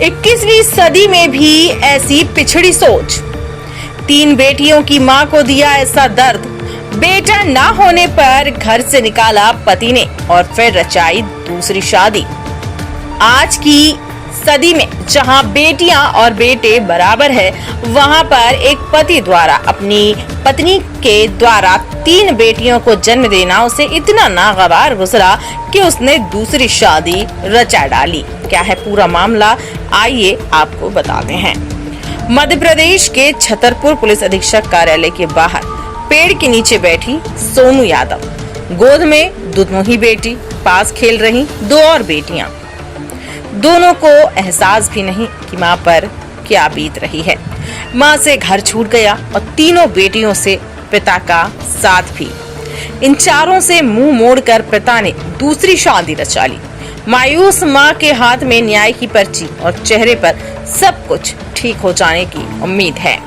21वीं सदी में भी ऐसी पिछड़ी सोच। 3 बेटियों की मां को दिया ऐसा दर्द, बेटा ना होने पर घर से निकाला पति ने और फिर रचाई दूसरी शादी। आज की सदी में जहां बेटियां और बेटे बराबर है, वहां पर एक पति द्वारा अपनी पत्नी के द्वारा 3 बेटियों को जन्म देना उसे इतना नागवार गुजरा कि उसने दूसरी शादी रचा डाली। क्या है पूरा मामला, आइए आपको बताते हैं। मध्य प्रदेश के छतरपुर पुलिस अधीक्षक कार्यालय के बाहर पेड़ के नीचे बैठी सोनू यादव, गोद में दुधमुही बेटी, पास खेल रही 2 और बेटियां। दोनों को एहसास भी नहीं कि मां पर क्या बीत रही है। मां से घर छूट गया और 3 बेटियों से पिता का साथ भी। इन 4 से मुंह मोड़कर पिता ने दूसरी शादी रचा ली। मायूस मां के हाथ में न्याय की पर्ची और चेहरे पर सब कुछ ठीक हो जाने की उम्मीद है।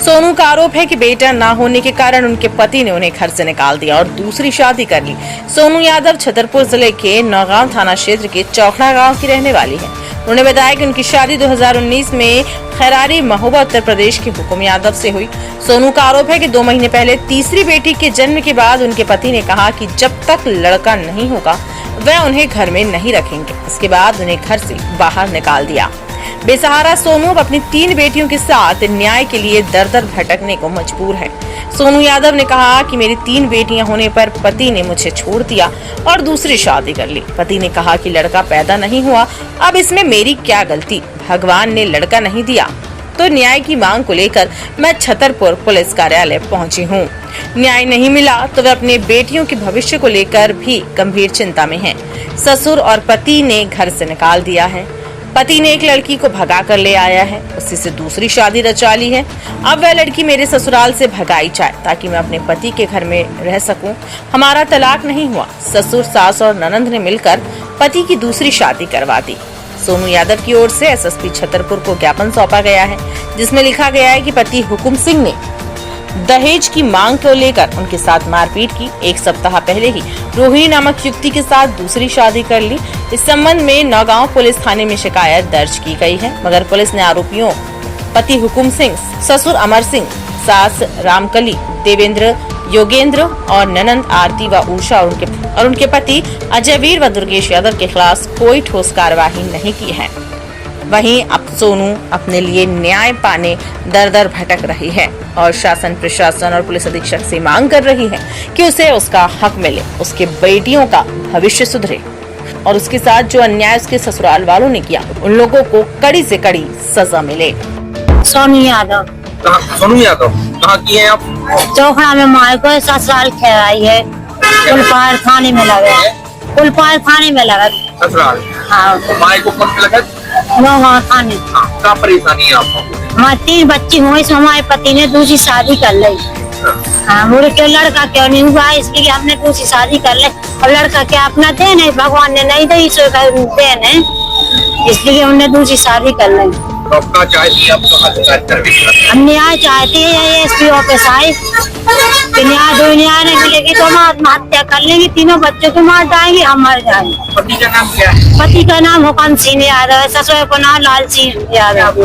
सोनू का आरोप है कि बेटा ना होने के कारण उनके पति ने उन्हें घर से निकाल दिया और दूसरी शादी कर ली। सोनू यादव छतरपुर जिले के नौगांव थाना क्षेत्र के चौखड़ा गांव की रहने वाली है। उन्होंने बताया कि उनकी शादी 2019 में खैरारी महोबा उत्तर प्रदेश के हुकुम यादव से हुई। सोनू का आरोप है कि 2 महीने पहले तीसरी बेटी के जन्म के बाद उनके पति ने कहा कि जब तक लड़का नहीं होगा वह उन्हें घर में नहीं रखेंगे। इसके बाद उन्हें घर से बाहर निकाल दिया। बेसहारा सोनू अब अपनी 3 बेटियों के साथ न्याय के लिए दर दर भटकने को मजबूर है। सोनू यादव ने कहा कि मेरी 3 बेटियां होने पर पति ने मुझे छोड़ दिया और दूसरी शादी कर ली। पति ने कहा कि लड़का पैदा नहीं हुआ, अब इसमें मेरी क्या गलती, भगवान ने लड़का नहीं दिया। तो न्याय की मांग को लेकर मैं छतरपुर पुलिस कार्यालय पहुंची हूं। न्याय नहीं मिला तो वे अपने बेटियों के भविष्य को लेकर भी गंभीर चिंता में हैं। ससुर और पति ने घर से निकाल दिया है। पति ने एक लड़की को भगा कर ले आया है, उसी से दूसरी शादी रचा ली है। अब वह लड़की मेरे ससुराल से भगाई जाए ताकि मैं अपने पति के घर में रह सकूं। हमारा तलाक नहीं हुआ। ससुर, सास और ननंद ने मिलकर पति की दूसरी शादी करवा दी। सोनू यादव की ओर से एसएसपी छतरपुर को ज्ञापन सौंपा गया है, जिसमें लिखा गया है कि पति हुकुम सिंह ने दहेज की मांग को लेकर उनके साथ मारपीट की। 1 सप्ताह पहले ही रोहिणी नामक युवती के साथ दूसरी शादी कर ली। इस संबंध में नौगांव पुलिस थाने में शिकायत दर्ज की गई है, मगर पुलिस ने आरोपियों पति हुकुम सिंह, ससुर अमर सिंह, सास रामकली, देवेंद्र, योगेंद्र और ननंद आरती व उषा और उनके पति अजयवीर व दुर्गेश यादव के खिलाफ कोई ठोस कार्यवाही नहीं की है। वहीं अब सोनू अपने लिए न्याय पाने दर दर भटक रही है और शासन, प्रशासन और पुलिस अधीक्षक से मांग कर रही है कि उसे उसका हक मिले, उसके बेटियों का भविष्य सुधरे और उसके साथ जो अन्याय उसके ससुराल वालों ने किया उन लोगों को कड़ी से कड़ी सजा मिले। सोनू यादव। सोनू यादव कहाँ की हैं आप? चौखड़ा में माए को ससुराल खैराई है, कुलपार थाने में लगा, कुलपार थाने में लगा ससुराल। हाँ, माए को कब लगा? नौगांव थाने। क्या परेशानी है आपको? हमारे 3 बच्ची हुए, इसमें हमारे पति ने दूसरी शादी कर ली। हाँ, बोले क्यों लड़का क्यों नहीं हुआ, इसलिए हमने दूसरी शादी कर ली। और लड़का क्या अपना देन है, भगवान ने नहीं दी, ईश्वर का देन है, इसलिए हमने दूसरी शादी कर ली। तो क्या चाहती है आप? हम न्याय चाहते हैं, एसपी ऑफिस आए कि न्याय नहीं मिलेगी तो हम आत्महत्या कर लेंगे, 3 बच्चों को मार जाएंगे, हम मर जाएंगे। पति का नाम क्या है? पति का नाम हुकुम सिंह यादव है, ससुर का नाम लाल सिंह यादव।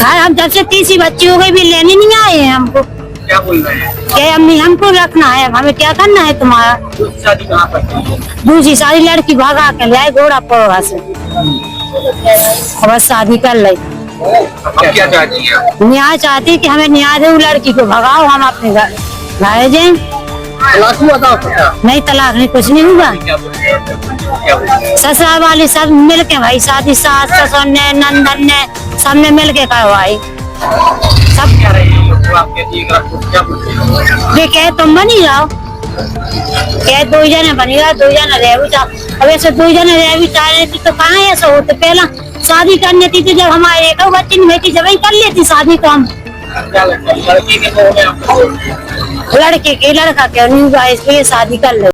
हम जब से 3 बच्ची हो गई भी लेने नहीं आए हैं हमको। क्या बोल रहे हैं? क्या अम्मी हमको रखना है, हमें क्या करना है तुम्हारा? शादी कहाँ पर? दूसरी सारी लड़की भगा के लाए घोड़ा पोहा से, बस शादी कर ली। अब क्या चाहती है? न्याय चाहती है कि हमें न्याय दो, लड़की को भगाओ, हम अपने घर जाए। तलाक हुआ था? नहीं, तलाक नहीं, कुछ नहीं हुआ। ससुराल वाले सब मिल के भाई शादी, सास ससुर ने, नंदन ने, सबने मिल के करवाई। सब क्या रही देखे तुम बनी जाओ, क्या 2 जने बनेगा, 2 जने रह। अब ऐसे 2 जने रह चाह रहे थे तो कहाँ ऐसा होते? पहला शादी करनी थी तो जब हमारे एक बच्ची नहीं बेटी जब ही कर लेती शादी तो हम। लड़के के लड़का क्यों नहीं हुआ, इसलिए शादी कर ले।